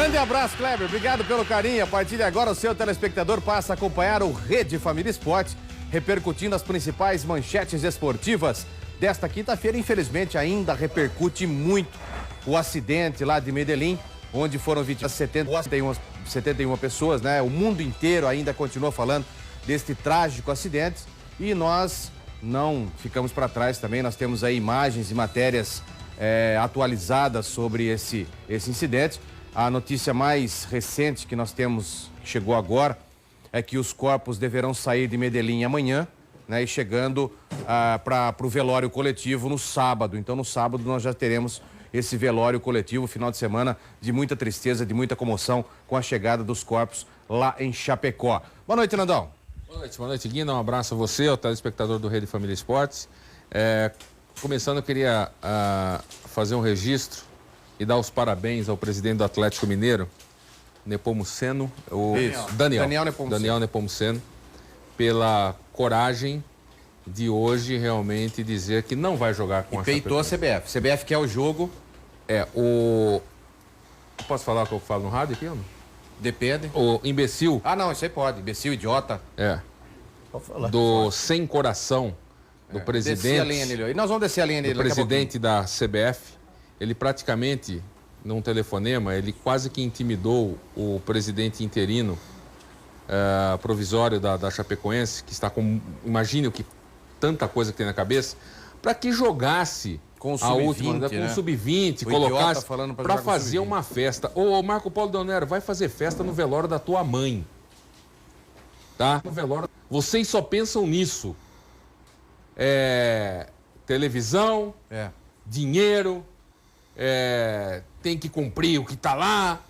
Grande abraço, Kleber. Obrigado pelo carinho. A partir de agora, o seu telespectador passa a acompanhar o Rede Família Esporte, repercutindo as principais manchetes esportivas desta quinta-feira. Infelizmente, ainda repercute muito o acidente lá de Medellín, onde foram vítimas 71 pessoas, né? O mundo inteiro ainda continua falando deste trágico acidente e nós não ficamos para trás também. Nós temos aí imagens e matérias atualizadas sobre esse incidente. A notícia mais recente que nós temos, que chegou agora, é que os corpos deverão sair de Medellín amanhã, né, e chegando para o velório coletivo no sábado. Então, no sábado, nós já teremos esse velório coletivo, final de semana de muita tristeza, de muita comoção, com a chegada dos corpos lá em Chapecó. Boa noite, Nandão. Boa noite, Guina. Um abraço a você, ao telespectador do Rede Família Esportes. Começando, eu queria fazer um registro e dar os parabéns ao presidente do Atlético Mineiro, Nepomuceno, Daniel Nepomuceno, pela coragem de hoje realmente dizer que não vai jogar com a Chapecoense. Peitou a CBF. CBF quer o jogo. Posso falar o que eu falo no rádio aqui, ou não? Depende. O imbecil. Ah, não, isso aí pode. Imbecil, idiota. Pode falar. Do sem coração do presidente. Descer a linha nele. E nós vamos descer a linha nele. Do presidente da CBF. Ele praticamente, num telefonema, ele quase que intimidou o presidente interino provisório da Chapecoense, que está com, imagine o que, tanta coisa que tem na cabeça, para que jogasse com a última, com o sub-20, colocasse para fazer uma festa. Ô, Marco Polo Deonero, vai fazer festa no velório da tua mãe. Tá? No velório. Vocês só pensam nisso. Televisão, dinheiro, tem que cumprir o que está lá.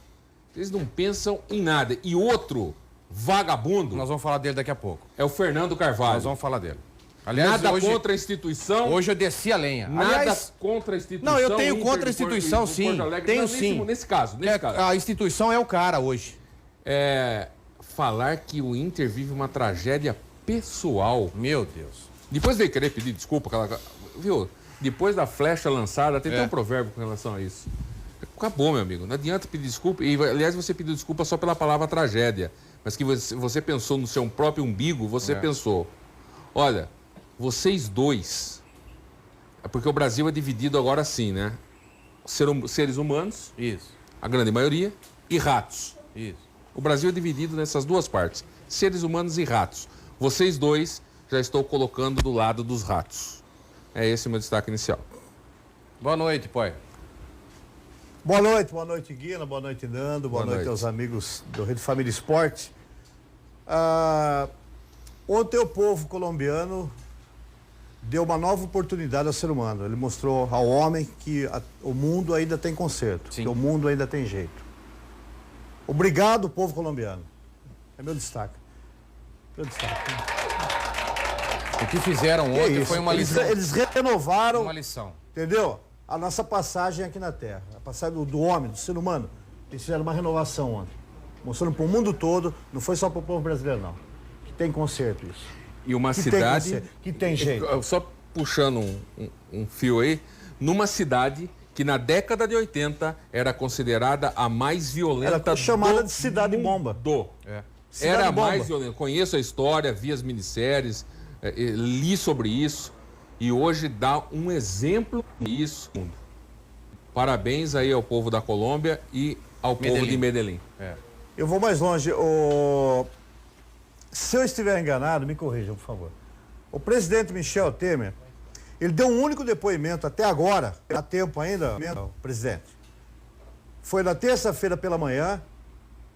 Eles não pensam em nada. E outro vagabundo... Nós vamos falar dele daqui a pouco. É o Fernando Carvalho. Nós vamos falar dele. Aliás, nada contra a instituição. Hoje eu desci a lenha. Nada contra a instituição. Não, eu tenho contra a instituição, sim. Tenho sim. Nesse caso. A instituição é o cara hoje. Falar que o Inter vive uma tragédia pessoal. Meu Deus. Depois veio querer pedir desculpa, viu? Depois da flecha lançada, tem até um provérbio com relação a isso. Acabou, meu amigo. Não adianta pedir desculpa. E, aliás, você pediu desculpa só pela palavra tragédia. Mas que você pensou no seu próprio umbigo, você pensou. Olha, vocês dois... Porque o Brasil é dividido agora assim, né? Seres humanos, isso, a grande maioria, e ratos. Isso. O Brasil é dividido nessas duas partes. Seres humanos e ratos. Vocês dois já estou colocando do lado dos ratos. É esse o meu destaque inicial. Boa noite, Poi. Boa noite, Guina, boa noite, Nando, boa noite aos amigos do Rede Família Esporte. Ontem o povo colombiano deu uma nova oportunidade ao ser humano. Ele mostrou ao homem que o mundo ainda tem conserto, que o mundo ainda tem jeito. Obrigado, povo colombiano. É meu destaque. O que fizeram ontem foi uma lição. Eles renovaram, uma lição. Entendeu? A nossa passagem aqui na Terra, a passagem do homem, do ser humano. Eles fizeram uma renovação ontem, mostrando para o mundo todo, não foi só para o povo brasileiro, não. Que tem conserto isso. E uma cidade... que tem jeito. Só puxando um fio aí, numa cidade que na década de 80 era considerada a mais violenta era chamada de cidade bomba. Era a mais violenta. Conheço a história, vi as minisséries, li sobre isso. E hoje dá um exemplo disso. Parabéns aí ao povo da Colômbia e ao povo de Medellín. Eu vou mais longe. Se eu estiver enganado, me corrijam, por favor. O presidente Michel Temer, ele deu um único depoimento até agora, há tempo ainda, o presidente. Foi na terça-feira pela manhã,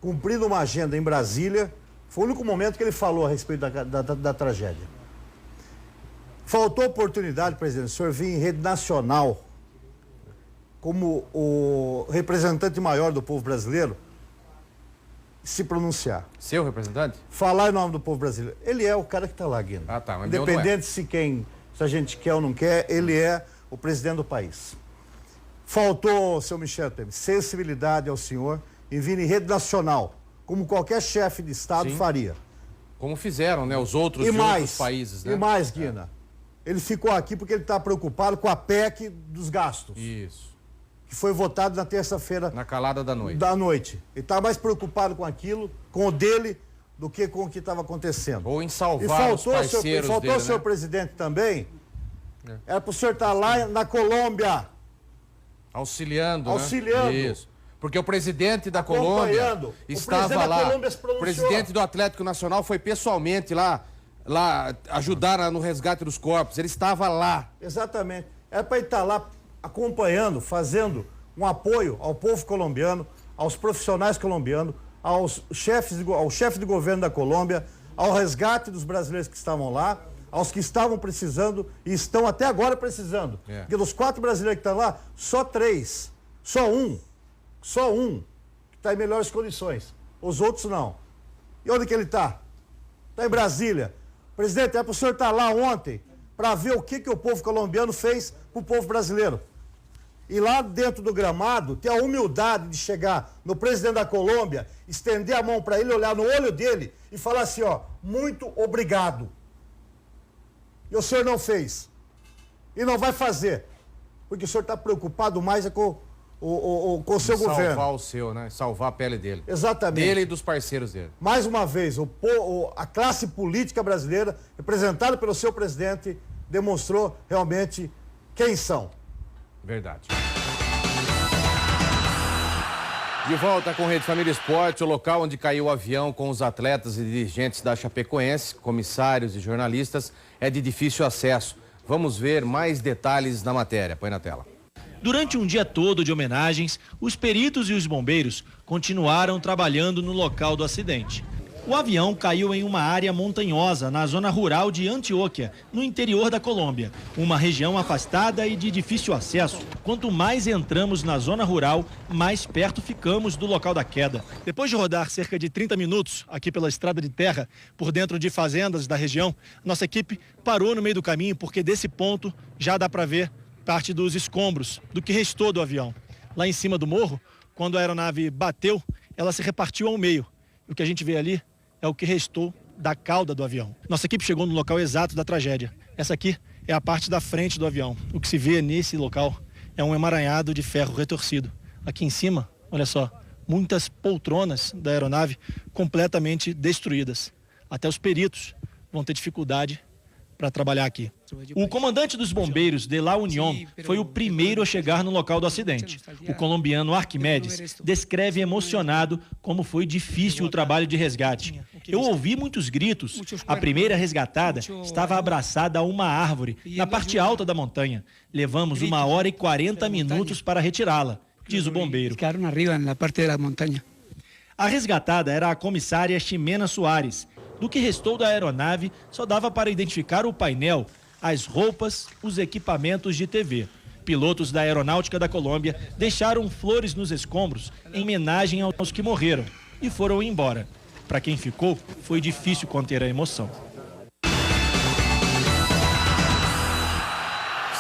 cumprindo uma agenda em Brasília. Foi o único momento que ele falou a respeito da tragédia. Faltou oportunidade, presidente, o senhor vir em rede nacional como o representante maior do povo brasileiro se pronunciar. Seu representante? Falar em nome do povo brasileiro. Ele é o cara que está lá, Guina. Mas independente se a gente quer ou não quer, ele é o presidente do país. Faltou, seu Michel Temer, sensibilidade ao senhor em vir em rede nacional, como qualquer chefe de Estado faria. Como fizeram, né? Os outros outros países, né? E mais, Guina. Ele ficou aqui porque ele está preocupado com a PEC dos gastos. Isso. que foi votado na terça-feira. Na calada da noite. Ele estava mais preocupado com aquilo, com o dele, do que com o que estava acontecendo. Ou em salvar os parceiros faltou dele, o senhor né? presidente também. Era para o senhor estar lá na Colômbia. Auxiliando, Auxiliando. né? Isso. Porque o presidente da Colômbia estava lá. O presidente do Atlético Nacional foi pessoalmente lá ajudar no resgate dos corpos. Ele estava lá. Exatamente. Era para ele estar lá acompanhando, fazendo um apoio ao povo colombiano, aos profissionais colombianos, ao chefe de governo da Colômbia, ao resgate dos brasileiros que estavam lá, aos que estavam precisando e estão até agora precisando. Porque dos 4 brasileiros que estão lá, só 3, só um que está em melhores condições. Os outros não. E onde que ele está? Está em Brasília. Presidente, é para o senhor estar lá ontem para ver o que o povo colombiano fez para o povo brasileiro. E lá dentro do gramado, ter a humildade de chegar no presidente da Colômbia, estender a mão para ele, olhar no olho dele e falar assim, ó, muito obrigado. E o senhor não fez. E não vai fazer. Porque o senhor está preocupado mais com o seu governo. Salvar o seu, né? Salvar a pele dele. Exatamente. Dele e dos parceiros dele. Mais uma vez, a classe política brasileira, representada pelo seu presidente, demonstrou realmente quem são. Verdade. De volta com Rede Família Esporte, o local onde caiu o avião com os atletas e dirigentes da Chapecoense, comissários e jornalistas, é de difícil acesso. Vamos ver mais detalhes na matéria. Põe na tela. Durante um dia todo de homenagens, os peritos e os bombeiros continuaram trabalhando no local do acidente. O avião caiu em uma área montanhosa na zona rural de Antioquia, no interior da Colômbia, uma região afastada e de difícil acesso. Quanto mais entramos na zona rural, mais perto ficamos do local da queda. Depois de rodar cerca de 30 minutos aqui pela estrada de terra, por dentro de fazendas da região, nossa equipe parou no meio do caminho porque desse ponto já dá para ver parte dos escombros do que restou do avião. Lá em cima do morro, quando a aeronave bateu, ela se repartiu ao meio. O que a gente vê ali é o que restou da cauda do avião. Nossa equipe chegou no local exato da tragédia. Essa aqui é a parte da frente do avião. O que se vê nesse local é um emaranhado de ferro retorcido. Aqui em cima, olha só, muitas poltronas da aeronave completamente destruídas. Até os peritos vão ter dificuldade para trabalhar aqui. O comandante dos bombeiros de La Unión foi o primeiro a chegar no local do acidente. O colombiano Arquimedes descreve emocionado como foi difícil o trabalho de resgate. Eu ouvi muitos gritos. A primeira resgatada estava abraçada a uma árvore na parte alta da montanha. Levamos 1 hora e 40 minutos para retirá-la, diz o bombeiro. A resgatada era a comissária Ximena Soares. Do que restou da aeronave, só dava para identificar o painel, as roupas, os equipamentos de TV. Pilotos da Aeronáutica da Colômbia deixaram flores nos escombros em homenagem aos que morreram e foram embora. Para quem ficou, foi difícil conter a emoção.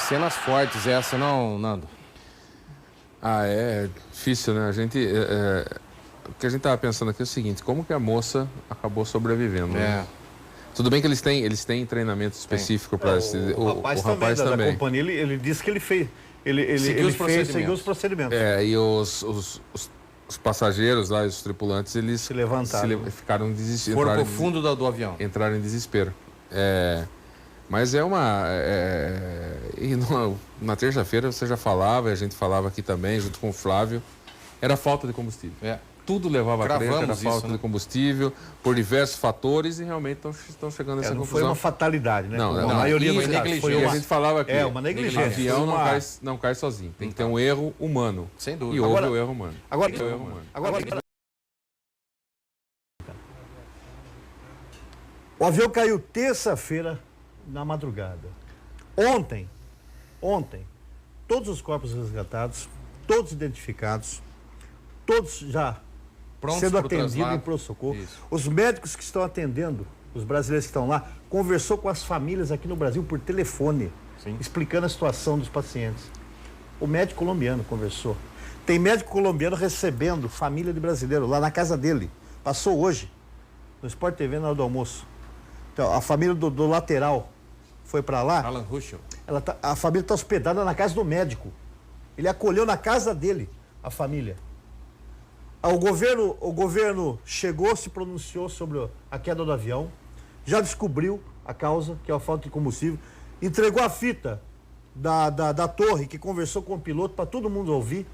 Cenas fortes essa, não, Nando? É difícil, né? O que a gente estava pensando aqui é o seguinte, como que a moça acabou sobrevivendo, né? Tudo bem que eles têm treinamento específico para o rapaz também da companhia, ele disse que ele fez, seguiu os procedimentos. E os passageiros lá, os tripulantes, eles se levantaram, ficaram em desespero. Foram pro fundo do avião. Entraram em desespero. Mas na terça-feira você já falava, e a gente falava aqui também, junto com o Flávio, era falta de combustível. Tudo levava a crer que era falta de combustível, por diversos fatores, e realmente estão chegando a essa conclusão. Não foi uma fatalidade, né? Não, a maioria dos casos. Foi a gente falava aqui. Uma negligência. O avião não cai sozinho. Tem que ter um erro humano. Sem dúvida. E houve o erro humano. O avião caiu terça-feira na madrugada. Ontem, todos os corpos resgatados, todos identificados, todos já prontos sendo atendidos em pronto-socorro. Os médicos que estão atendendo, os brasileiros que estão lá, conversou com as famílias aqui no Brasil por telefone, explicando a situação dos pacientes. O médico colombiano conversou. Tem médico colombiano recebendo família de brasileiro lá na casa dele. Passou hoje, no Sport TV, na hora do almoço. Então, a família do lateral foi para lá. Alan Ruschel. A família está hospedada na casa do médico. Ele acolheu na casa dele a família. O governo chegou, se pronunciou sobre a queda do avião, já descobriu a causa, que é a falta de combustível, entregou a fita da torre, que conversou com o piloto para todo mundo ouvir.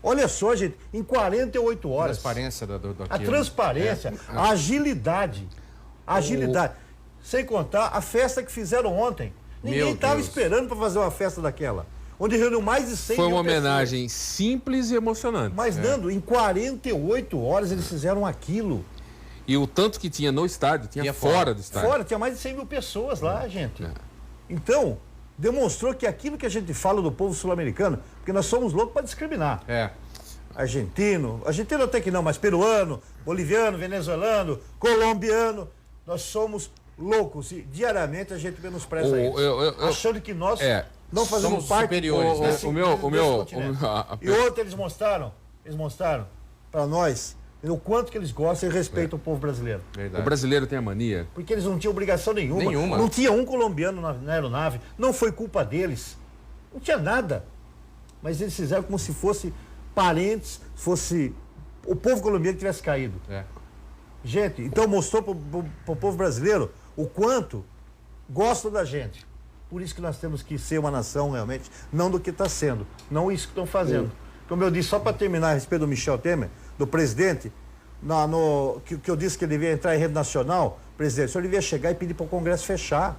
Olha só, gente, em 48 horas. Transparência a transparência, a agilidade. A agilidade. Sem contar a festa que fizeram ontem. Ninguém estava esperando para fazer uma festa daquela. Onde reuniu mais de 100 Foi uma mil pessoas. homenagem simples e emocionante. Mas, Nando, em 48 horas eles fizeram aquilo. E o tanto que tinha no estádio, tinha fora do estádio. Fora, tinha mais de 100 mil pessoas lá, gente. Então, demonstrou que aquilo que a gente fala do povo sul-americano, porque nós somos loucos para discriminar. Argentino até que não, mas peruano, boliviano, venezuelano, colombiano, nós somos loucos e diariamente a gente menospreza isso. Achando que nós não fazemos parte superiores, né? E outro eles mostraram para nós o quanto que eles gostam e respeitam o povo brasileiro. Verdade. O brasileiro tem a mania. Porque eles não tinham obrigação nenhuma. Não tinha um colombiano na aeronave, não foi culpa deles. Não tinha nada. Mas eles fizeram como se fosse parentes, fosse o povo colombiano que tivesse caído. Gente, então mostrou para o povo brasileiro o quanto gostam da gente. Por isso que nós temos que ser uma nação realmente, não do que está sendo, não isso que estão fazendo. Como eu disse, só para terminar a respeito do Michel Temer, do presidente, que eu disse que ele devia entrar em rede nacional, presidente, o senhor devia chegar e pedir para o Congresso fechar,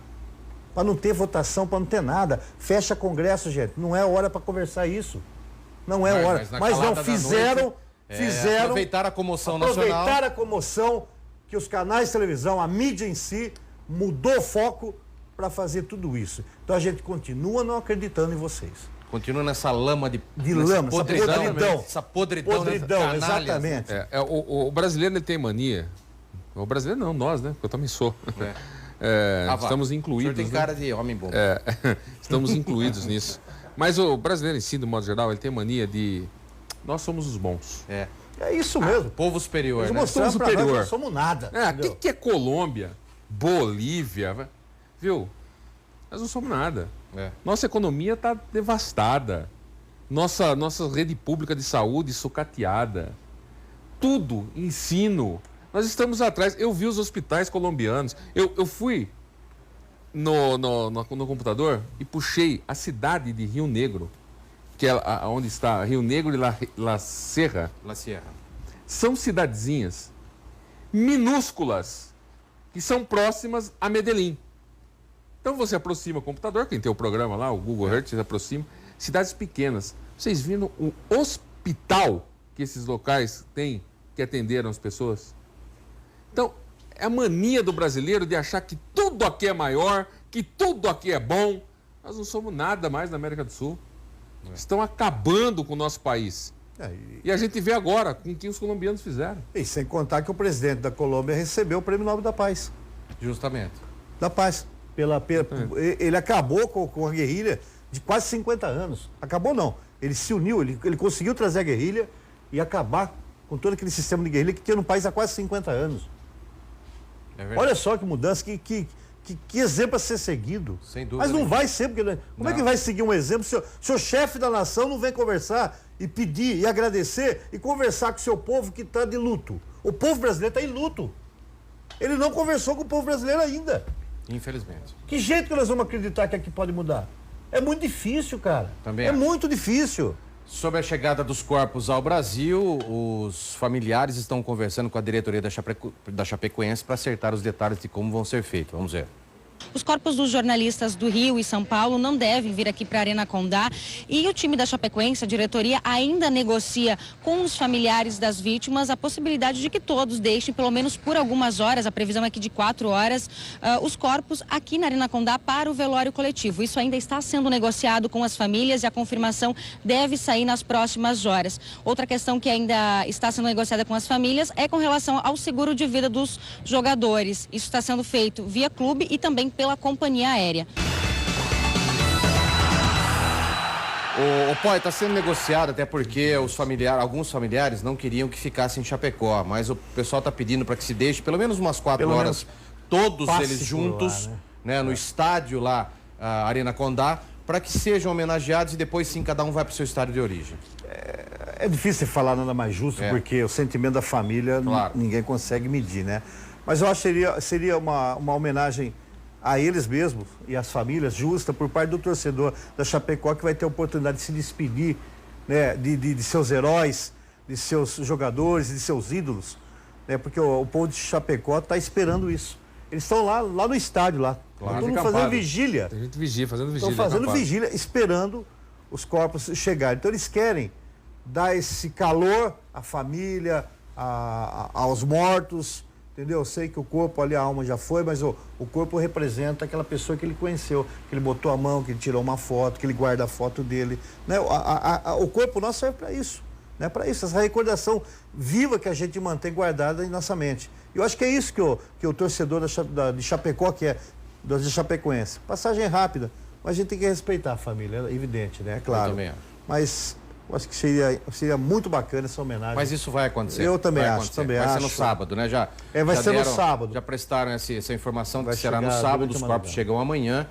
para não ter votação, para não ter nada. Fecha Congresso, gente, não é hora para conversar isso. Não é hora. Mas não, fizeram. Aproveitar a comoção nacional. Aproveitar a comoção que os canais de televisão, a mídia em si, mudou o foco para fazer tudo isso. Então a gente continua não acreditando em vocês. Continua nessa lama de lama, essa podridão, exatamente. O brasileiro ele tem mania. O brasileiro não, nós, né? Porque eu também sou. Estamos incluídos. O senhor tem cara de homem bom. Estamos incluídos nisso. Mas o brasileiro em si, do modo geral, ele tem mania de... Nós somos os bons. É isso mesmo. Povo superior, né? Somos superior. Nós não somos nada. O que é Colômbia? Bolívia? Viu? Nós não somos nada. Nossa economia está devastada. Nossa rede pública de saúde sucateada. Tudo, ensino. Nós estamos atrás. Eu vi os hospitais colombianos. Eu fui no computador e puxei a cidade de Rio Negro, que é onde está Rio Negro e La Sierra. São cidadezinhas minúsculas que são próximas a Medellín. Então você aproxima o computador, quem tem o programa lá, o Google Earth, você aproxima. Cidades pequenas. Vocês viram o hospital que esses locais têm que atenderam as pessoas? Então, é a mania do brasileiro de achar que tudo aqui é maior, que tudo aqui é bom. Nós não somos nada mais na América do Sul. Estão acabando com o nosso país. E a gente vê agora com o que os colombianos fizeram. E sem contar que o presidente da Colômbia recebeu o Prêmio Nobel da Paz. Justamente. Da Paz. Ele acabou com a guerrilha de quase 50 anos. Acabou não. Ele se uniu, ele conseguiu trazer a guerrilha e acabar com todo aquele sistema de guerrilha que tinha no país há quase 50 anos. Olha só que mudança, que exemplo a ser seguido. Sem dúvida. Mas não vai ser, porque como é que vai seguir um exemplo se o chefe da nação não vem conversar e pedir e agradecer e conversar com o seu povo que está de luto? O povo brasileiro está em luto. Ele não conversou com o povo brasileiro ainda. Infelizmente. Que jeito que nós vamos acreditar que aqui pode mudar? É muito difícil, cara. Também muito difícil. Sobre a chegada dos corpos ao Brasil, os familiares estão conversando com a diretoria da Chapecoense para acertar os detalhes de como vão ser feitos. Vamos ver. Os corpos dos jornalistas do Rio e São Paulo não devem vir aqui para a Arena Condá e o time da Chapecoense, a diretoria, ainda negocia com os familiares das vítimas a possibilidade de que todos deixem, pelo menos por algumas horas, a previsão é que de 4 horas, os corpos aqui na Arena Condá para o velório coletivo. Isso ainda está sendo negociado com as famílias e a confirmação deve sair nas próximas horas. Outra questão que ainda está sendo negociada com as famílias é com relação ao seguro de vida dos jogadores. Isso está sendo feito via clube e também pela companhia aérea. O POI está sendo negociado até porque alguns familiares não queriam que ficasse em Chapecó, mas o pessoal está pedindo para que se deixe pelo menos umas 4 horas, todos eles juntos, no estádio lá, Arena Condá, para que sejam homenageados e depois sim cada um vai para o seu estádio de origem? É difícil falar nada mais justo, porque o sentimento da família ninguém consegue medir, né? Mas eu acho que seria uma homenagem a eles mesmos e às famílias justa por parte do torcedor da Chapecó, que vai ter a oportunidade de se despedir, né, de seus heróis, de seus jogadores, de seus ídolos, né? Porque o povo de Chapecó está esperando isso. Eles estão lá no estádio lá, todo mundo fazendo vigília. Tem gente vigia, fazendo vigília. Estão fazendo vigília, esperando os corpos chegarem. Então eles querem dar esse calor à família, aos mortos, entendeu? Eu sei que o corpo ali, a alma já foi, mas o corpo representa aquela pessoa que ele conheceu, que ele botou a mão, que ele tirou uma foto, que ele guarda a foto dele, né? O corpo nosso serve para isso, né? Para isso, essa recordação viva que a gente mantém guardada em nossa mente. E eu acho que é isso que o torcedor de Chapecó quer, de Chapecoense. Passagem rápida, mas a gente tem que respeitar a família, é evidente, né? É claro. Eu também acho. Mas eu acho que seria muito bacana essa homenagem. Mas isso vai acontecer. Eu também acho, também acho. Vai ser no sábado, né? Vai ser no sábado. Já prestaram essa informação que será chegar no sábado, os durante a corpos madrugada. chegam amanhã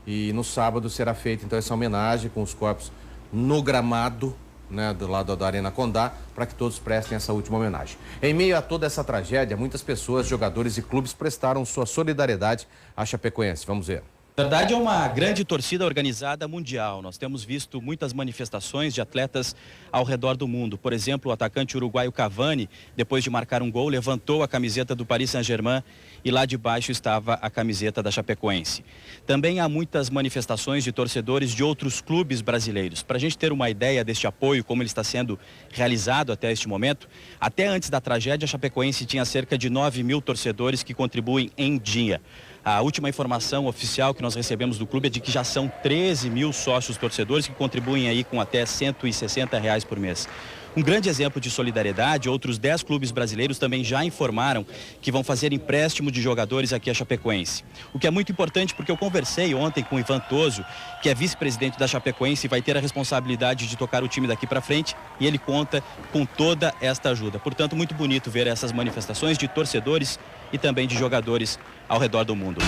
e no sábado será feita então essa homenagem com os corpos no gramado, né, do lado da Arena Condá, para que todos prestem essa última homenagem. Em meio a toda essa tragédia, muitas pessoas, jogadores e clubes prestaram sua solidariedade à Chapecoense. Vamos ver. Na verdade, é uma grande torcida organizada mundial. Nós temos visto muitas manifestações de atletas ao redor do mundo. Por exemplo, o atacante uruguaio Cavani, depois de marcar um gol, levantou a camiseta do Paris Saint-Germain e lá debaixo estava a camiseta da Chapecoense. Também há muitas manifestações de torcedores de outros clubes brasileiros. Para a gente ter uma ideia deste apoio, como ele está sendo realizado até este momento, até antes da tragédia, a Chapecoense tinha cerca de 9.000 torcedores que contribuem em dia. A última informação oficial que nós recebemos do clube é de que já são 13.000 sócios torcedores que contribuem aí com até R$160 por mês. Um grande exemplo de solidariedade, outros 10 clubes brasileiros também já informaram que vão fazer empréstimo de jogadores aqui a Chapecoense. O que é muito importante porque eu conversei ontem com o Ivan Toso, que é vice-presidente da Chapecoense e vai ter a responsabilidade de tocar o time daqui para frente, e ele conta com toda esta ajuda. Portanto, muito bonito ver essas manifestações de torcedores e também de jogadores ao redor do mundo.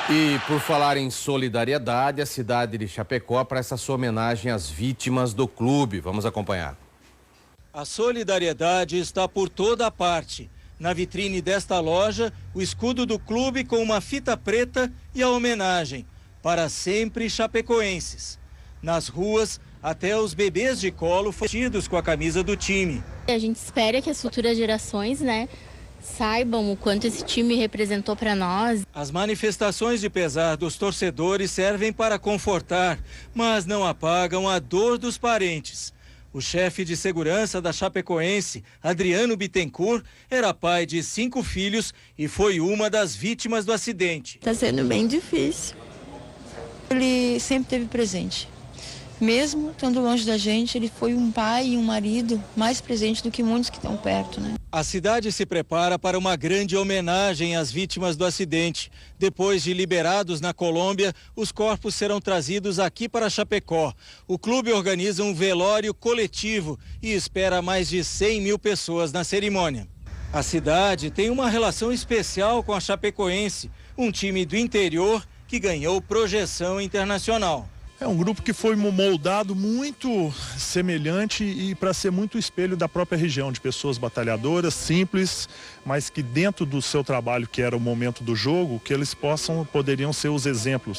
E por falar em solidariedade, a cidade de Chapecó presta sua homenagem às vítimas do clube. Vamos acompanhar. A solidariedade está por toda a parte. Na vitrine desta loja, o escudo do clube com uma fita preta e a homenagem. Para sempre chapecoenses. Nas ruas, até os bebês de colo vestidos com a camisa do time. A gente espera que as futuras gerações, né, saibam o quanto esse time representou para nós. As manifestações de pesar dos torcedores servem para confortar, mas não apagam a dor dos parentes. O chefe de segurança da Chapecoense, Adriano Bittencourt, era pai de 5 filhos e foi uma das vítimas do acidente. Está sendo bem difícil. Ele sempre esteve presente. Mesmo estando longe da gente, ele foi um pai e um marido mais presente do que muitos que estão perto, né? A cidade se prepara para uma grande homenagem às vítimas do acidente. Depois de liberados na Colômbia, os corpos serão trazidos aqui para Chapecó. O clube organiza um velório coletivo e espera mais de 100.000 pessoas na cerimônia. A cidade tem uma relação especial com a Chapecoense, um time do interior que ganhou projeção internacional. É um grupo que foi moldado muito semelhante e para ser muito espelho da própria região, de pessoas batalhadoras, simples, mas que dentro do seu trabalho, que era o momento do jogo, que eles poderiam ser os exemplos.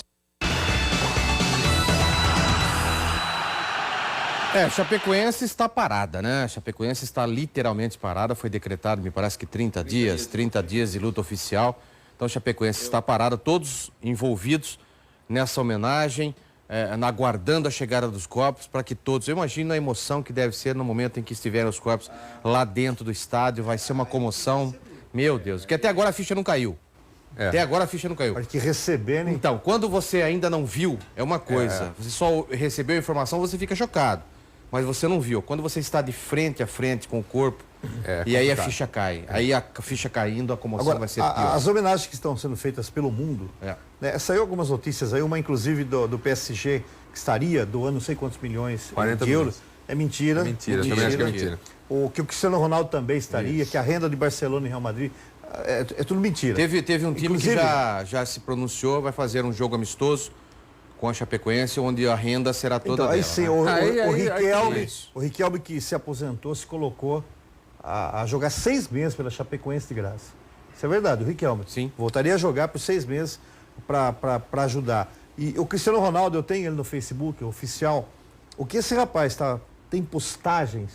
Chapecoense está parada, né? Chapecoense está literalmente parada, foi decretado, me parece que 30 dias de luta oficial. Então Chapecoense está parada, todos envolvidos nessa homenagem. Aguardando a chegada dos corpos para que todos... Eu imagino a emoção que deve ser no momento em que estiverem os corpos lá dentro do estádio. Vai ser uma comoção, meu Deus, que até agora a ficha não caiu. Até agora a ficha não caiu. Para que receber, né? Então, quando você ainda não viu, é uma coisa. Você só recebeu a informação, você fica chocado. Mas você não viu. Quando você está de frente a frente com o corpo, e aí a ficha cai. Aí a ficha caindo, a comoção Agora, vai ser pior. As homenagens que estão sendo feitas pelo mundo, né, saiu algumas notícias aí, uma inclusive do PSG, que estaria doando não sei quantos milhões 40 de euros. milhões. É mentira. Também acho que é mentira. Que o Cristiano Ronaldo também estaria, que a renda de Barcelona e Real Madrid. É tudo mentira. Teve um time Inclusive, que já se pronunciou, vai fazer um jogo amistoso com a Chapecoense, onde a renda será toda dela. Aí sim, né? o Riquelme que se aposentou, se colocou a jogar 6 meses pela Chapecoense de graça. Isso é verdade, o Riquelme. Sim. Voltaria a jogar por 6 meses para ajudar. E o Cristiano Ronaldo, eu tenho ele no Facebook, oficial. O que esse rapaz tem postagens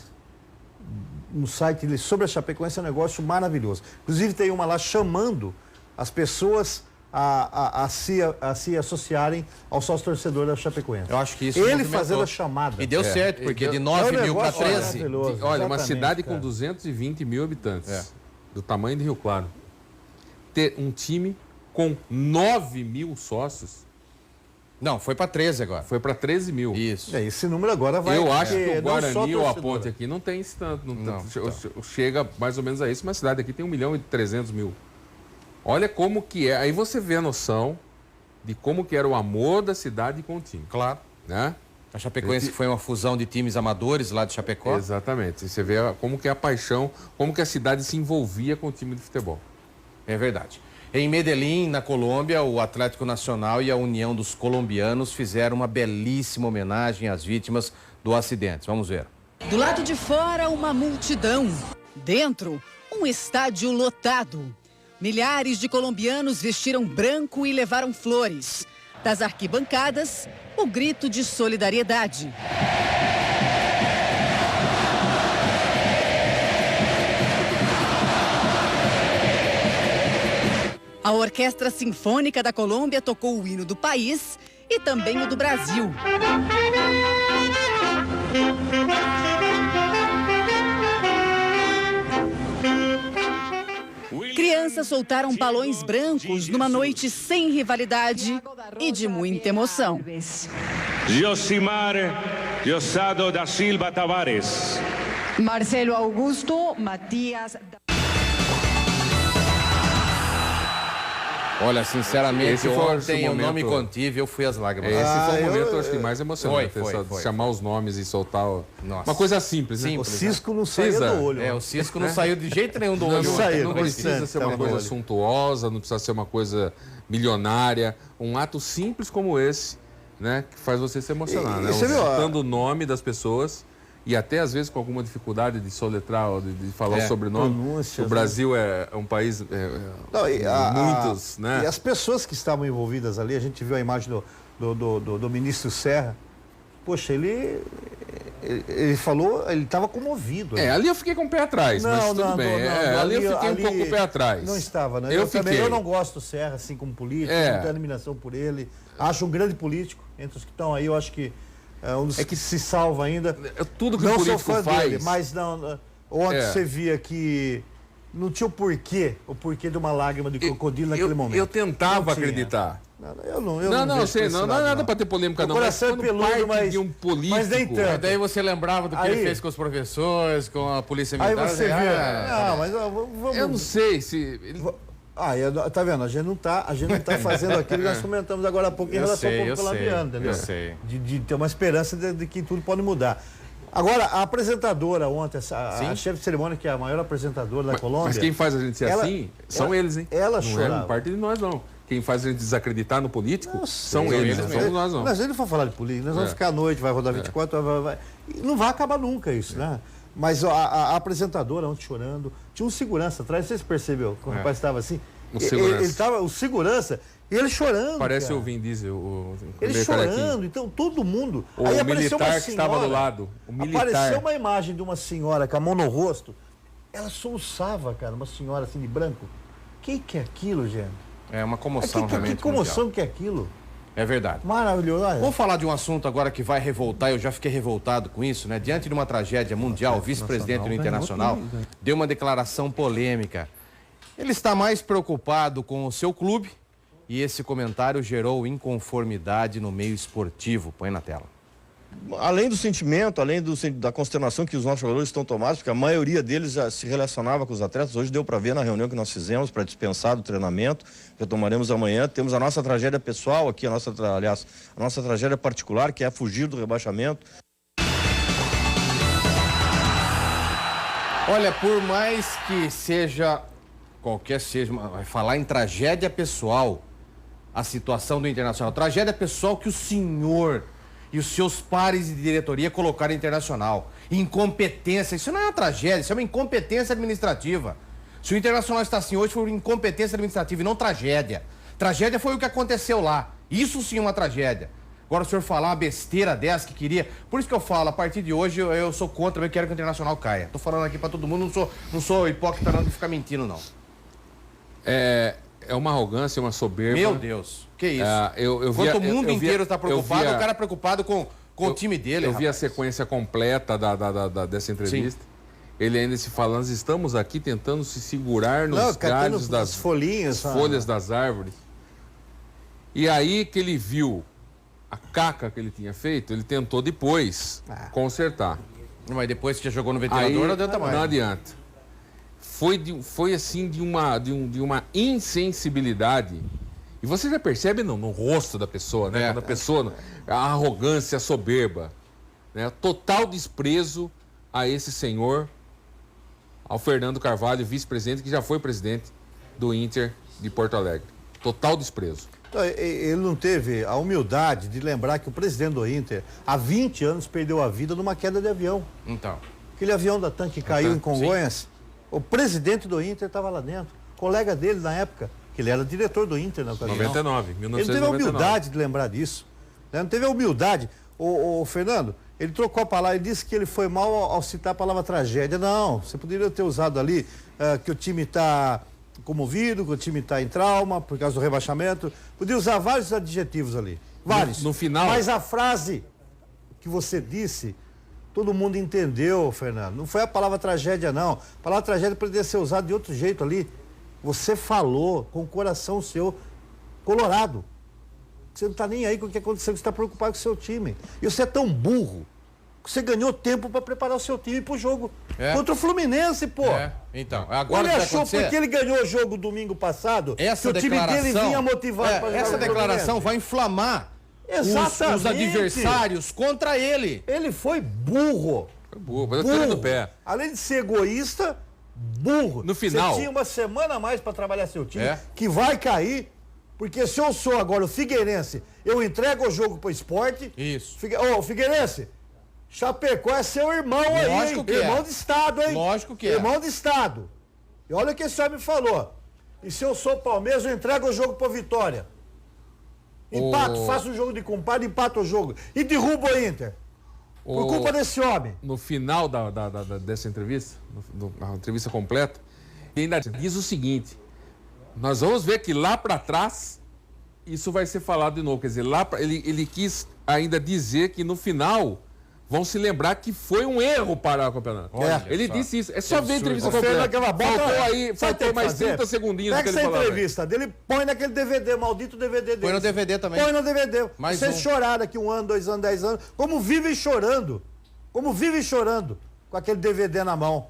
no site dele sobre a Chapecoense é um negócio maravilhoso. Inclusive tem uma lá chamando as pessoas a se associarem ao sócio torcedor da Chapecoense. Eu acho que isso ele fazendo a chamada. E deu certo, porque de 9 mil para 13. Olha, uma cidade com 220 mil habitantes, do tamanho de Rio Claro, ter um time com 9 mil sócios. Não, foi para 13 agora. Foi para 13 mil. Isso. Esse número agora vai... Eu acho que o Guarani ou a Ponte aqui não tem esse tanto. Chega mais ou menos a isso, mas a cidade aqui tem 1.300.000. Olha como que é. Aí você vê a noção de como que era o amor da cidade com o time. Claro. Né? A Chapecoense foi uma fusão de times amadores lá de Chapecó. Exatamente. E você vê como que é a paixão, como que a cidade se envolvia com o time de futebol. É verdade. Em Medellín, na Colômbia, o Atlético Nacional e a União dos Colombianos fizeram uma belíssima homenagem às vítimas do acidente. Vamos ver. Do lado de fora, uma multidão. Dentro, um estádio lotado. Milhares de colombianos vestiram branco e levaram flores. Das arquibancadas, o grito de solidariedade. A Orquestra Sinfônica da Colômbia tocou o hino do país e também o do Brasil. Crianças soltaram balões brancos numa noite sem rivalidade e de muita emoção. Josimar Diosdado da Silva Tavares. Marcelo Augusto Matias. Olha, sinceramente, ontem eu não me contive, eu fui às lágrimas. Esse foi o momento, acho que mais emocionante. Foi. Chamar os nomes e soltar Nossa. uma coisa simples, né? O cisco não saiu do olho. O cisco não saiu de jeito nenhum do olho. Não precisa ser uma coisa suntuosa, não precisa ser uma coisa milionária. Um ato simples como esse, né, que faz você se emocionar, né? Citando o nome das pessoas e até às vezes com alguma dificuldade de soletrar ou de falar o sobrenome. O Brasil é um país muitos, né? E as pessoas que estavam envolvidas ali, a gente viu a imagem do ministro Serra. Poxa, ele falou, ele estava comovido. Ali eu fiquei com o pé atrás, mas tudo bem. Ali eu fiquei um pouco com o pé atrás. Não estava, né? Eu não gosto do Serra, assim, como político, não tenho admiração por ele. Acho um grande político. Entre os que estão aí, eu acho que é um dos que se salva ainda. Tudo que o político faz... dele, mas ontem você via que não tinha o porquê de uma lágrima de crocodilo naquele momento. Eu tentava acreditar. Não é nada para ter polêmica, não. Mas quando parte de um político... Mas nem tanto. Daí você lembrava do que ele fez com os professores, com a polícia militar. Aí você vê... mas vamos... Eu não sei se... tá vendo? A gente não tá fazendo aquilo que nós comentamos agora há pouco em relação ao povo colombiano, entendeu? Eu sei. De ter uma esperança de que tudo pode mudar. Agora, a apresentadora ontem, a chefe de cerimônia, que é a maior apresentadora da Colômbia... Mas quem faz a gente ser assim são eles, hein? Ela chorava. Não é parte de nós, não. Quem faz a gente desacreditar no político são eles, não somos nós, não. Mas a gente não for falar de política, nós vamos ficar à noite, vai rodar 24 horas, não vai acabar nunca isso, né? Mas a apresentadora ontem chorando, tinha um segurança atrás, você percebeu? Que o rapaz estava assim... O segurança, ele chorando. Parece o Vin Diesel. Ele chorando, então todo mundo. Aí apareceu uma senhora, que estava do lado. Apareceu uma imagem de uma senhora com a mão no rosto. Ela soluçava, cara, uma senhora assim de branco. O que é aquilo, gente? É uma comoção realmente. Que comoção que é aquilo? É verdade. Maravilhoso. Vamos falar de um assunto agora que vai revoltar, eu já fiquei revoltado com isso, né? Diante de uma tragédia mundial, o vice-presidente do Internacional deu uma declaração polêmica. Ele está mais preocupado com o seu clube e esse comentário gerou inconformidade no meio esportivo. Põe na tela. Além do sentimento, além da consternação que os nossos jogadores estão tomados, porque a maioria deles já se relacionava com os atletas, hoje deu para ver na reunião que nós fizemos para dispensar do treinamento, que tomaremos amanhã. Temos a nossa tragédia pessoal aqui, a nossa tragédia particular, que é fugir do rebaixamento. Olha, por mais que seja qualquer seja, vai falar em tragédia pessoal, a situação do Internacional. Tragédia pessoal que o senhor e os seus pares de diretoria colocaram Internacional. Incompetência, isso não é uma tragédia, isso é uma incompetência administrativa. Se o Internacional está assim hoje, foi uma incompetência administrativa e não tragédia. Tragédia foi o que aconteceu lá. Isso sim é uma tragédia. Agora o senhor falar uma besteira dessa que queria... Por isso que eu falo, a partir de hoje eu sou contra, eu quero que o Internacional caia. Tô falando aqui pra todo mundo, não sou hipócrita não de ficar mentindo, não. É uma arrogância, uma soberba. Meu Deus, que isso? Enquanto o mundo inteiro está preocupado, o cara é preocupado com o time dele, Eu vi a sequência completa dessa entrevista. Sim. Ele ainda se falando, nós estamos aqui tentando se segurar nos galhos das folhinhas, folhas das árvores. E aí que ele viu a caca que ele tinha feito, ele tentou depois consertar. Mas depois que já jogou no ventilador, não adianta mais. Não adianta. Foi assim de uma insensibilidade. E você já percebe no rosto da pessoa, né? Quando a pessoa, a arrogância, a soberba, né? Total desprezo a esse senhor, ao Fernando Carvalho, vice-presidente, que já foi presidente do Inter de Porto Alegre. Total desprezo. Ele não teve a humildade de lembrar que o presidente do Inter, há 20 anos, perdeu a vida numa queda de avião. Então. Aquele avião da TAM que caiu em Congonhas, sim. O presidente do Inter estava lá dentro. Colega dele na época, que ele era diretor do Inter na ocasião. 1999. Ele não teve a humildade de lembrar disso. Né? Não teve a humildade. O Fernando, ele trocou a palavra, ele disse que ele foi mal ao citar a palavra tragédia. Não, você poderia ter usado ali que o time está comovido, que o time está em trauma por causa do rebaixamento. Podia usar vários adjetivos ali. Vários. No final. Mas a frase que você disse, todo mundo entendeu, Fernando. Não foi a palavra tragédia, não. A palavra tragédia poderia ser usada de outro jeito ali. Você falou com o coração seu colorado. Você não está nem aí com o que aconteceu, você está preocupado com o seu time. E você é tão burro que você ganhou tempo para preparar o seu time para o jogo contra o Fluminense, pô. Então, agora ele achou porque ele ganhou o jogo domingo passado que o time dele vinha motivado para jogar. Essa declaração vai inflamar os adversários contra ele. Ele foi burro. Foi burro, mas eu do pé. Além de ser egoísta, burro. No final. Você tinha uma semana a mais para trabalhar seu time, que vai cair. Porque se eu sou agora o Figueirense, eu entrego o jogo pro Sport. Isso. Figueirense, Chapecó é seu irmão aí, Lógico que irmão de Estado, hein? Lógico que irmão de Estado. E olha o que esse homem falou. E se eu sou Palmeiras, eu entrego o jogo pro Vitória. Empato, faço um jogo de compadre, empato o jogo. E derrubo o Inter. Por culpa desse homem. No final dessa entrevista, na entrevista completa, ele ainda diz o seguinte: nós vamos ver que lá para trás isso vai ser falado de novo. Quer dizer, ele quis ainda dizer que no final vão se lembrar que foi um erro parar o campeonato. Ele disse isso. É só ver a entrevista completa. Faltou mais 30 segundinhos. Pega essa entrevista dele, põe naquele DVD, maldito DVD dele. Põe no DVD também. Põe no DVD. Vocês choraram aqui 1 ano, 2 anos, 10 anos, como vivem chorando. Como vivem chorando com aquele DVD na mão.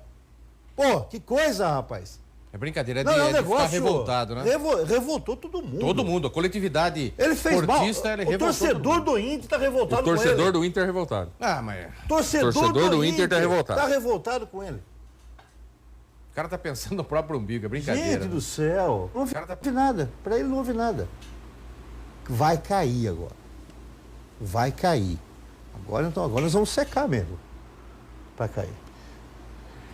Pô, que coisa, rapaz. É brincadeira, de ficar revoltado, né? Revoltou todo mundo. Todo mundo, a coletividade ele fez esportista, mal. O torcedor do Inter está revoltado com ele. O torcedor do Inter é revoltado. Mas... Torcedor do Inter está revoltado. Está revoltado com ele. O cara tá pensando no próprio umbigo, é brincadeira. Gente do céu. Não houve nada. Para ele não houve nada. Vai cair agora. Vai cair. Agora nós vamos secar mesmo. Para cair.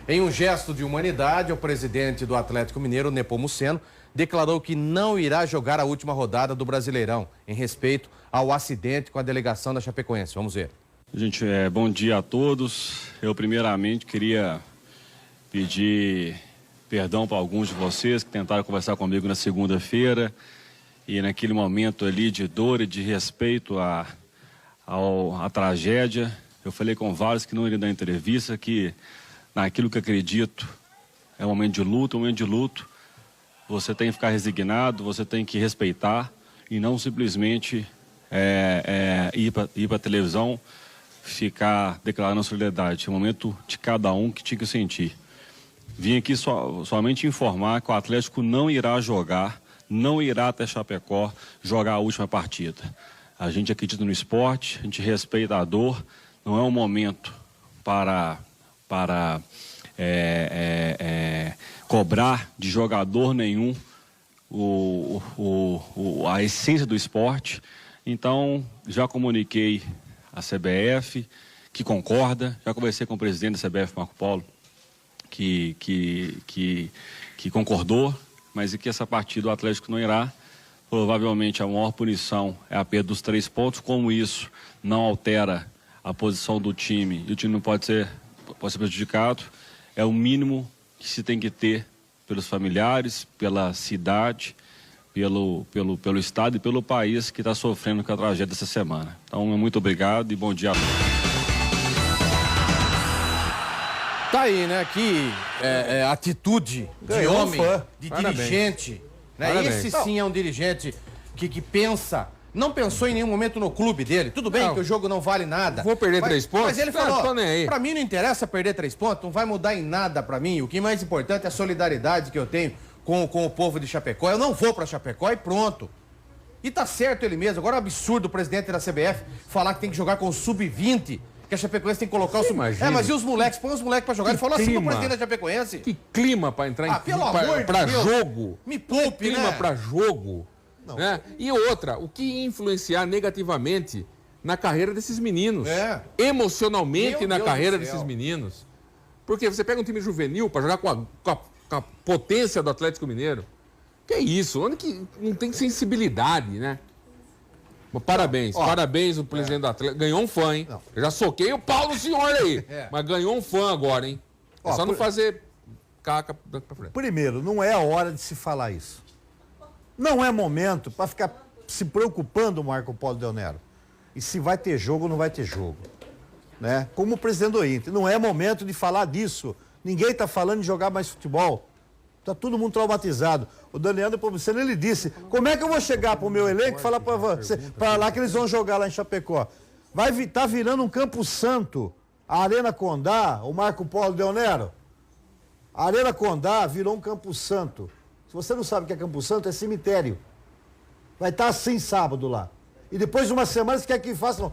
Em um gesto de humanidade, o presidente do Atlético Mineiro, Nepomuceno, declarou que não irá jogar a última rodada do Brasileirão, em respeito ao acidente com a delegação da Chapecoense. Vamos ver. Gente, bom dia a todos. Eu, primeiramente, queria pedir perdão para alguns de vocês que tentaram conversar comigo na segunda-feira e naquele momento ali de dor e de respeito à tragédia. Eu falei com vários que não iriam dar entrevista, que naquilo que acredito é um momento de luto, você tem que ficar resignado, você tem que respeitar e não simplesmente ir para a televisão ficar declarando solidariedade. É o momento de cada um que tinha que sentir. Vim aqui somente informar que o Atlético não irá jogar, não irá até Chapecó jogar a última partida. A gente acredita no esporte, a gente respeita a dor, não é um momento para cobrar de jogador nenhum a essência do esporte. Então, já comuniquei à CBF, que concorda, já conversei com o presidente da CBF, Marco Polo, que concordou, mas que essa partida o Atlético não irá. Provavelmente a maior punição é a perda dos 3 pontos, como isso não altera a posição do time e o time não pode ser prejudicado, é o mínimo que se tem que ter pelos familiares, pela cidade, pelo estado e pelo país que está sofrendo com a tragédia dessa semana. Então, muito obrigado e bom dia a todos. Tá aí, né? Que atitude de homem, de dirigente. Né? Esse sim é um dirigente que pensa, não pensou em nenhum momento no clube dele. Tudo bem que o jogo não vale nada. Vou perder 3 pontos? Mas ele falou, pra mim não interessa perder 3 pontos, não vai mudar em nada pra mim. O que é mais importante é a solidariedade que eu tenho com o povo de Chapecó. Eu não vou pra Chapecó e pronto. E tá certo ele mesmo. Agora é um absurdo o presidente da CBF falar que tem que jogar com o sub-20. Que a Chapecoense tem que colocar o sub-20. Mas e os moleques? Põe os moleques pra jogar. Ele falou assim pro presidente da Chapecoense. Que clima pra entrar pra jogo. Me poupe, clima pra jogo. Né? E outra, o que influenciar negativamente na carreira desses meninos. Emocionalmente na carreira desses meninos. Porque você pega um time juvenil pra jogar com a potência do Atlético Mineiro. Que é isso? Onde que não tem sensibilidade, né? Parabéns, parabéns o presidente do Atlético. Ganhou um fã, hein? Eu já soquei o pau do senhor aí. Mas ganhou um fã agora, hein? É só não fazer caca pra frente. Primeiro, não é a hora de se falar isso. Não é momento para ficar se preocupando o Marco Polo Del Nero. E se vai ter jogo ou não vai ter jogo. Né? Como o presidente do Inter. Não é momento de falar disso. Ninguém está falando de jogar mais futebol. Está todo mundo traumatizado. O Daniel Nepomuceno, ele disse, como é que eu vou chegar para o meu elenco e falar para lá que eles vão jogar lá em Chapecó? Tá virando um Campo Santo, a Arena Condá, o Marco Polo Del Nero. A Arena Condá virou um Campo Santo. Se você não sabe o que é Campo Santo, é cemitério. Vai estar assim sábado lá. E depois de uma semana, você quer que façam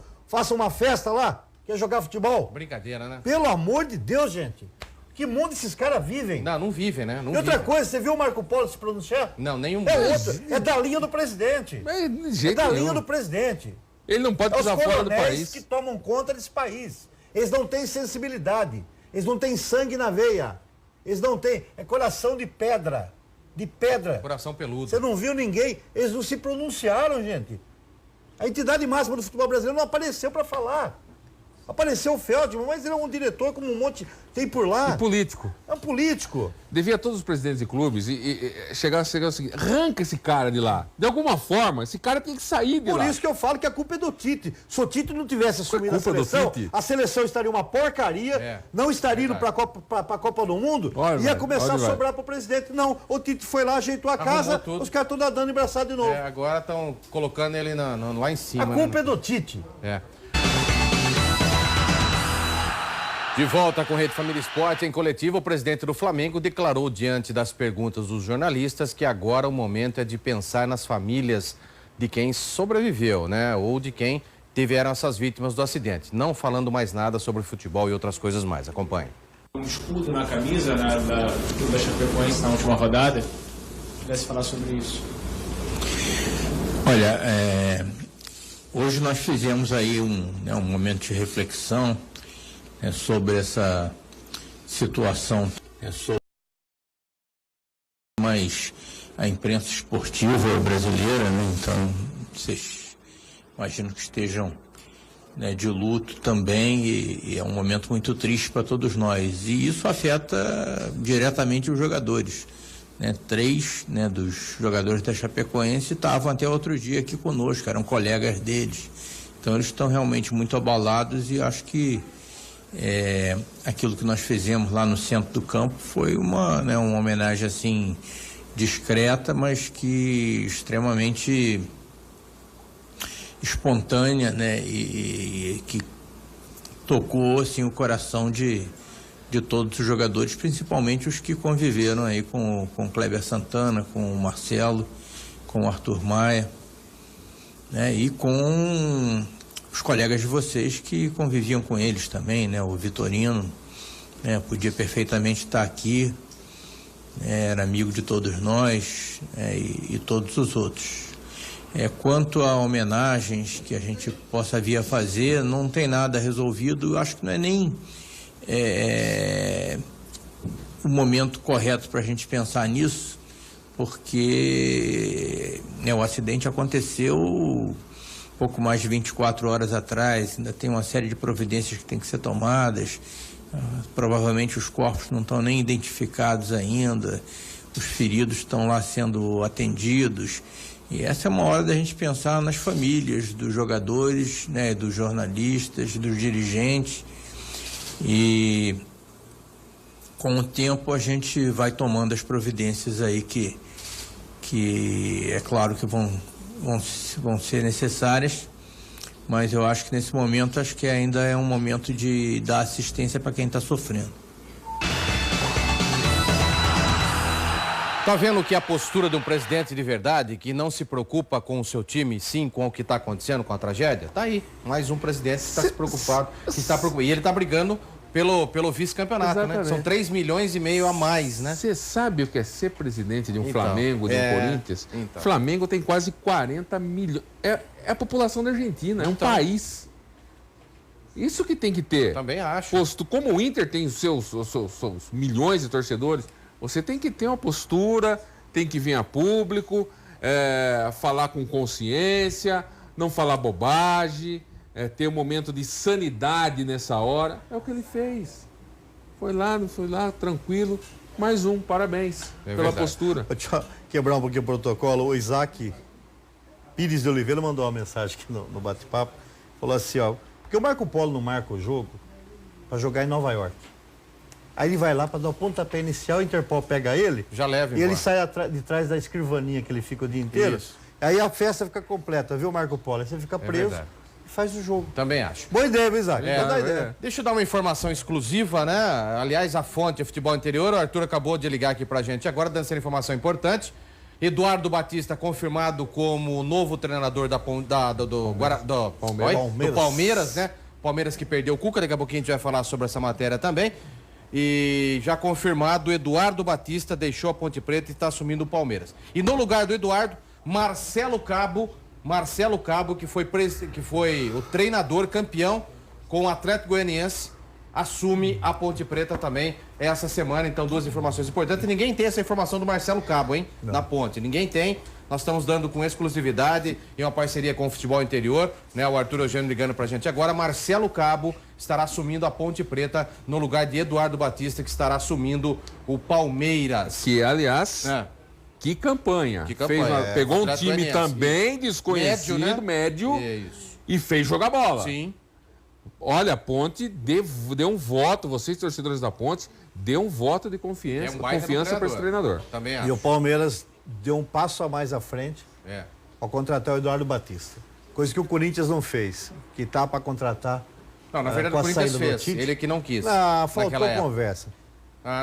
uma festa lá? Quer jogar futebol? Brincadeira, né? Pelo amor de Deus, gente. Que mundo esses caras vivem? Não vivem, né? E outra coisa, você viu o Marco Polo se pronunciar? Não, nenhum. É da linha do presidente. É da linha do presidente. Ele não pode pisar fora do país. Os que tomam conta desse país. Eles não têm sensibilidade. Eles não têm sangue na veia. Eles não têm. É coração de pedra. De pedra. Coração peludo. Você não viu ninguém. Eles não se pronunciaram, gente. A entidade máxima do futebol brasileiro não apareceu para falar. Apareceu o Feldman, mas ele é um diretor como um monte tem por lá. E político. É um político. Devia a todos os presidentes de clubes chegar o seguinte, arranca esse cara de lá. De alguma forma, esse cara tem que sair de lá. Por isso que eu falo que a culpa é do Tite. Se o Tite não tivesse assumido a seleção estaria uma porcaria, não estaria indo para a Copa do Mundo, ia começar a sobrar para o presidente. Não, o Tite foi lá, ajeitou a casa, os caras estão nadando embraçado de novo. Agora estão colocando ele lá em cima. A culpa é do Tite. De volta com Rede Família Esporte, em coletivo, o presidente do Flamengo declarou diante das perguntas dos jornalistas que agora o momento é de pensar nas famílias de quem sobreviveu, né? Ou de quem tiveram essas vítimas do acidente. Não falando mais nada sobre futebol e outras coisas mais. Acompanhe. Um escudo na camisa da Chapecoense na última rodada. Pudesse falar sobre isso. Olha, hoje nós fizemos aí um momento de reflexão sobre essa situação, mas a imprensa esportiva brasileira, né? Então vocês imagino que estejam de luto também e é um momento muito triste para todos nós e isso afeta diretamente os jogadores, né? 3 dos jogadores da Chapecoense estavam até outro dia aqui conosco, eram colegas deles, então eles estão realmente muito abalados e acho que aquilo que nós fizemos lá no centro do campo foi uma homenagem assim discreta, mas que extremamente espontânea, né? E que tocou assim o coração de todos os jogadores, principalmente os que conviveram aí com o Kleber Santana, com o Marcelo, com o Arthur Maia, né? E com os colegas de vocês que conviviam com eles também, né? O Vitorino, né? Podia perfeitamente estar aqui, era amigo de todos nós, e todos os outros. Quanto a homenagens que a gente possa vir a fazer, não tem nada resolvido. Eu acho que não é nem o momento correto para a gente pensar nisso, porque o acidente aconteceu pouco mais de 24 horas atrás, ainda tem uma série de providências que tem que ser tomadas, provavelmente os corpos não estão nem identificados ainda, os feridos estão lá sendo atendidos, e essa é uma hora da gente pensar nas famílias dos jogadores, né, dos jornalistas, dos dirigentes, e com o tempo a gente vai tomando as providências aí que é claro que vão ser necessárias, mas eu acho que nesse momento, acho que ainda é um momento de dar assistência para quem está sofrendo. Tá vendo que a postura de um presidente de verdade, que não se preocupa com o seu time, sim com o que está acontecendo, com a tragédia? Tá aí, mais um presidente que está se preocupado, e ele está brigando pelo vice-campeonato, né? São 3,5 milhões a mais, né? Você sabe o que é ser presidente de um Flamengo, de um Corinthians? Então. Flamengo tem quase 40 milhões. É a população da Argentina, é um país. Isso que tem que ter. Também acho. Posto como o Inter tem os seus milhões de torcedores, você tem que ter uma postura, tem que vir a público, falar com consciência, não falar bobagem. Ter um momento de sanidade nessa hora, é o que ele fez. Foi lá, tranquilo. Mais um, parabéns pela postura. Deixa eu quebrar um pouquinho o protocolo. O Isaac Pires de Oliveira mandou uma mensagem aqui no bate-papo. Falou assim, porque o Marco Polo não marca o jogo para jogar em Nova York. Aí ele vai lá para dar o pontapé inicial, o Interpol pega ele. Já leva e ele sai de trás da escrivaninha que ele fica o dia inteiro. Isso. Aí a festa fica completa, viu, Marco Polo? Aí você fica preso. Faz o jogo. Também acho. Boa ideia, Isaac. Boa ideia. Deixa eu dar uma informação exclusiva, né? Aliás, a fonte é Futebol Interior. O Arthur acabou de ligar aqui pra gente agora, dando essa informação importante. Eduardo Batista confirmado como novo treinador do Palmeiras, né? Palmeiras que perdeu o Cuca. Daqui a pouquinho a gente vai falar sobre essa matéria também. E já confirmado, Eduardo Batista deixou a Ponte Preta e está assumindo o Palmeiras. E no lugar do Eduardo, Marcelo Cabo, que foi o treinador campeão com o Atlético Goianiense, assume a Ponte Preta também essa semana. Então, duas informações importantes. Ninguém tem essa informação do Marcelo Cabo, hein? Não. Na Ponte. Ninguém tem. Nós estamos dando com exclusividade em uma parceria com o Futebol Interior, né? O Arthur Eugênio ligando pra gente agora. Marcelo Cabo estará assumindo a Ponte Preta no lugar de Eduardo Batista, que estará assumindo o Palmeiras. Que, aliás... Que campanha. Pegou um time também desconhecido, médio, e fez jogar bola. Sim. Olha, a Ponte deu um voto, vocês torcedores da Ponte, deu um voto de confiança para esse treinador. Também acho. E o Palmeiras deu um passo a mais à frente ao contratar o Eduardo Batista. Coisa que o Corinthians não fez, que tá para contratar. Não, na verdade o Corinthians fez, ele que não quis. Faltou conversa.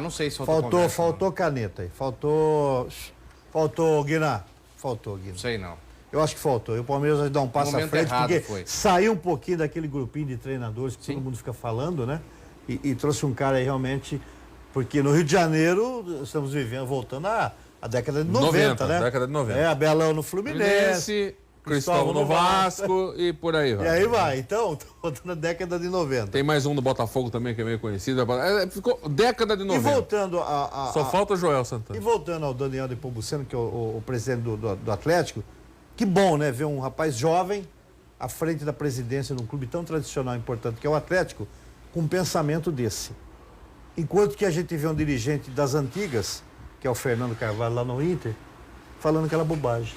Não sei se faltou conversa. Faltou caneta aí, faltou Guiná. Sei não. Eu acho que faltou. E o Palmeiras vai dar um passo à frente, porque saiu um pouquinho daquele grupinho de treinadores que todo mundo fica falando, né? E trouxe um cara aí realmente, porque no Rio de Janeiro estamos voltando à década de 90, né? Década de 90. Abelão no Fluminense, Cristóvão no Vasco e por aí vai. E aí vai. Então, voltando à década de 90. Tem mais um do Botafogo também que é meio conhecido. Ficou década de 90. E voltando Só falta o Joel Santana. E voltando ao Daniel Nepomuceno, que é o presidente do Atlético, que bom, né? Ver um rapaz jovem à frente da presidência de um clube tão tradicional e importante que é o Atlético, com um pensamento desse. Enquanto que a gente vê um dirigente das antigas, que é o Fernando Carvalho lá no Inter, falando aquela bobagem.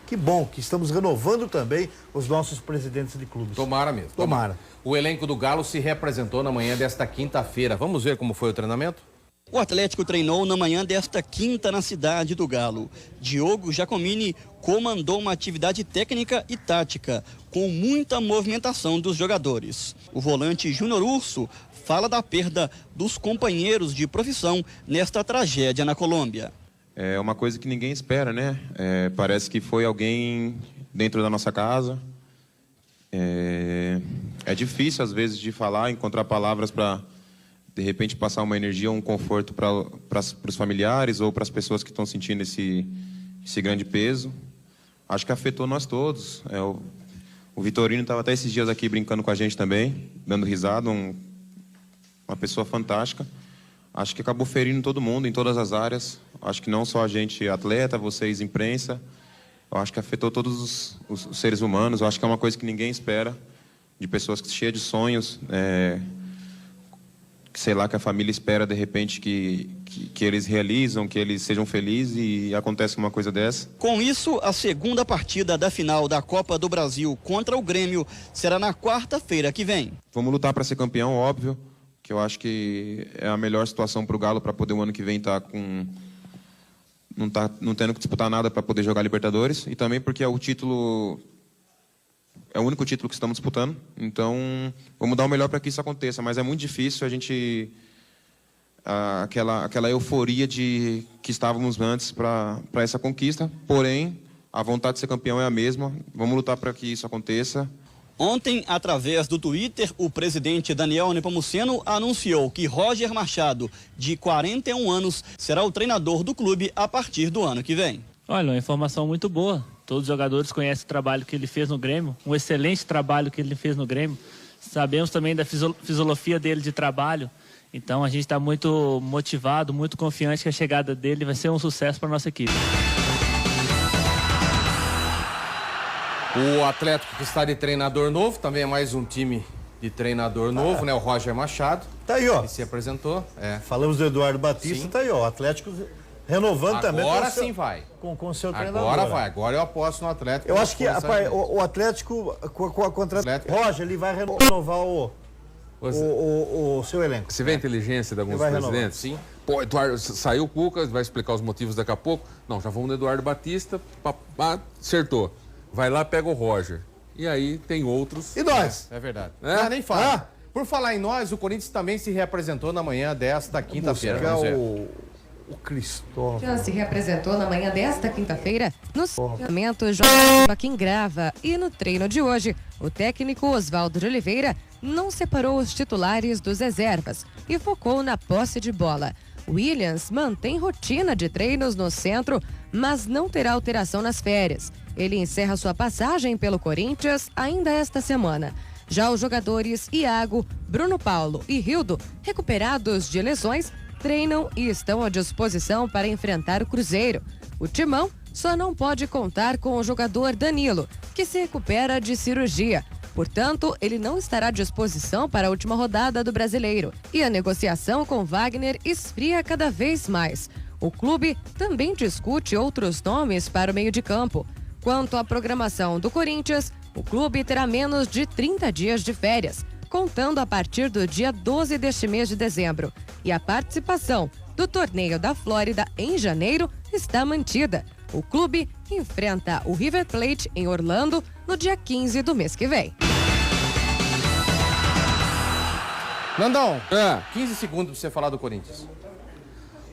Que bom que estamos renovando também os nossos presidentes de clubes. Tomara mesmo. Tomara. O elenco do Galo se representou na manhã desta quinta-feira. Vamos ver como foi o treinamento? O Atlético treinou na manhã desta quinta na cidade do Galo. Diogo Giacomini comandou uma atividade técnica e tática, com muita movimentação dos jogadores. O volante Júnior Urso fala da perda dos companheiros de profissão nesta tragédia na Colômbia. É uma coisa que ninguém espera, né? Parece que foi alguém dentro da nossa casa. É difícil, às vezes, de falar, encontrar palavras para de repente passar uma energia, um conforto para os familiares ou para as pessoas que estão sentindo esse grande peso. Acho que afetou nós todos. O Vitorino estava até esses dias aqui brincando com a gente também, dando risada, uma pessoa fantástica. Acho que acabou ferindo todo mundo, em todas as áreas. Acho que não só a gente, atleta, vocês, imprensa. Eu acho que afetou todos os seres humanos. Eu acho que é uma coisa que ninguém espera, de pessoas cheias de sonhos, sei lá, que a família espera, de repente, que eles realizam, que eles sejam felizes e acontece uma coisa dessa. Com isso, a segunda partida da final da Copa do Brasil contra o Grêmio será na quarta-feira que vem. Vamos lutar para ser campeão, óbvio, que eu acho que é a melhor situação para o Galo para poder o ano que vem estar não tendo que disputar nada para poder jogar Libertadores, e também porque é o único título que estamos disputando. Então, vamos dar o melhor para que isso aconteça, mas é muito difícil a gente aquela euforia de que estávamos antes para essa conquista. Porém, a vontade de ser campeão é a mesma. Vamos lutar para que isso aconteça. Ontem, através do Twitter, o presidente Daniel Nepomuceno anunciou que Roger Machado, de 41 anos, será o treinador do clube a partir do ano que vem. Olha, uma informação muito boa. Todos os jogadores conhecem o trabalho que ele fez no Grêmio, um excelente trabalho que ele fez no Grêmio. Sabemos também da filosofia dele de trabalho. Então a gente está muito motivado, muito confiante que a chegada dele vai ser um sucesso para a nossa equipe. O Atlético que está de treinador novo, também é mais um time de treinador novo, né? O Roger Machado. Tá aí, ó. Que se apresentou. Falamos do Eduardo Batista, tá aí, ó. O Atlético renovando também. Agora sim vai. Com o seu treinador. Agora vai, agora eu aposto no Atlético. Eu acho que o Atlético, contra o Roger, ele vai renovar o seu elenco. Você vê a inteligência de alguns presidentes? Sim. Pô, Eduardo, saiu o Cuca, vai explicar os motivos daqui a pouco. Não, já vamos no Eduardo Batista, acertou. Vai lá, pega o Roger. E aí tem outros. E nós? É verdade. Não, nem fala. Por falar em nós, o Corinthians também se reapresentou na manhã desta quinta-feira. O Cristóvão. Já se representou na manhã desta quinta-feira no treinamento Joaquim Grava. E no treino de hoje, o técnico Oswaldo de Oliveira não separou os titulares dos reservas e focou na posse de bola. Williams mantém rotina de treinos no centro, mas não terá alteração nas férias. Ele encerra sua passagem pelo Corinthians ainda esta semana. Já os jogadores Iago, Bruno Paulo e Rildo, recuperados de lesões, treinam e estão à disposição para enfrentar o Cruzeiro. O Timão só não pode contar com o jogador Danilo, que se recupera de cirurgia. Portanto, ele não estará à disposição para a última rodada do Brasileiro. E a negociação com Wagner esfria cada vez mais. O clube também discute outros nomes para o meio de campo. Quanto à programação do Corinthians, o clube terá menos de 30 dias de férias, contando a partir do dia 12 deste mês de dezembro. E a participação do Torneio da Flórida em janeiro está mantida. O clube enfrenta o River Plate em Orlando no dia 15 do mês que vem. Nandão, 15 segundos para você falar do Corinthians.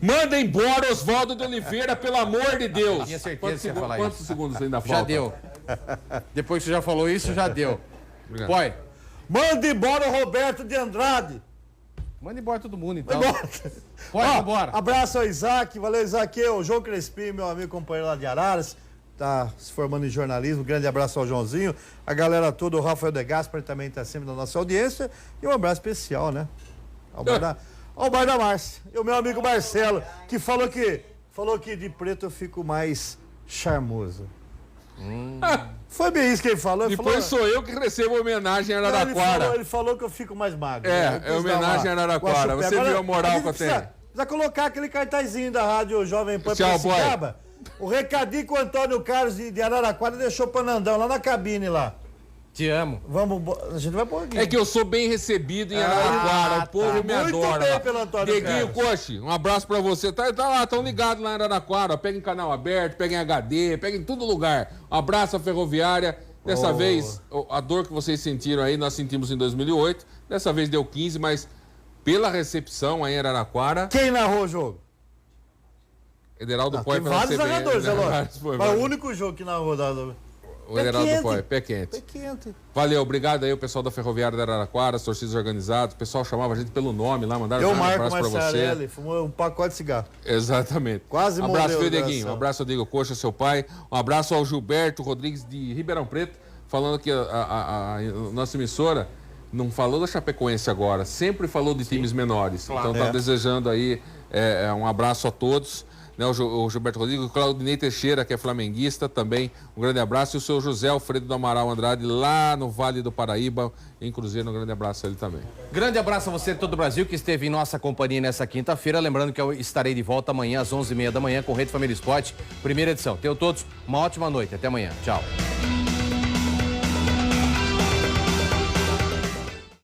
Manda embora Oswaldo de Oliveira, pelo amor de Deus. Tinha certeza que você ia falar Quantos isso. segundos ainda faltam? Já deu. Depois que você já falou isso, já deu. Obrigado. Põe. Manda embora o Roberto de Andrade. Manda embora todo mundo, então. Pode ir embora. Abraço ao Isaac. Valeu, Isaac. O João Crespim, meu amigo companheiro lá de Araras. Tá se formando em jornalismo. Grande abraço ao Joãozinho. A galera toda, o Rafael de Gaspar também está sempre na nossa audiência. E um abraço especial, né? Ao Bar da Márcia. E o meu amigo Marcelo, que falou que de preto eu fico mais charmoso. Foi bem isso que ele falou. Depois sou eu que recebo a homenagem a Araraquara. Ele falou que eu fico mais magro. É homenagem a Araraquara. Você viu a moral que eu tenho. Precisa colocar aquele cartazinho da Rádio Jovem Pan Piracicaba. O recadinho que o Antônio Carlos de Araraquara deixou pra Nandão, lá na cabine lá. Te amo. A gente vai pôr aqui. É que eu sou bem recebido em Araraquara, o povo me adora. Muito bem pelo Antônio Deguinho Coche, um abraço pra você. Tá lá, tão ligados lá em Araraquara. Pega em canal aberto, pega em HD, pega em todo lugar. Um abraço à Ferroviária. Dessa vez, a dor que vocês sentiram aí, nós sentimos em 2008. Dessa vez deu 15, mas pela recepção aí em Araraquara... Quem narrou o jogo? Ederaldo Poi tem vários narradores, é lógico. Mas o único jogo que narrou O Everaldo do Poi, pé quente. Pé quente. Valeu, obrigado aí o pessoal da Ferroviária da Araraquara, as torcidas organizadas, o pessoal chamava a gente pelo nome lá, mandaram Eu, um Marco abraço pra você. Massarelli, fumou um pacote de cigarro. Exatamente. Quase morreu. Abraço, viu, Dieguinho? Um abraço ao Diego Coxa, seu pai. Um abraço ao Gilberto Rodrigues de Ribeirão Preto, falando que a nossa emissora não falou da Chapecoense agora, sempre falou de times menores. Claro. Então tá desejando aí um abraço a todos. Né, o Gilberto Rodrigues, o Claudinei Teixeira, que é flamenguista, também um grande abraço. E o seu José Alfredo do Amaral Andrade, lá no Vale do Paraíba, em Cruzeiro, um grande abraço a ele também. Grande abraço a você de todo o Brasil que esteve em nossa companhia nessa quinta-feira. Lembrando que eu estarei de volta amanhã às 11h30 da manhã com Rede Família Esporte, primeira edição. Tenham todos uma ótima noite. Até amanhã. Tchau.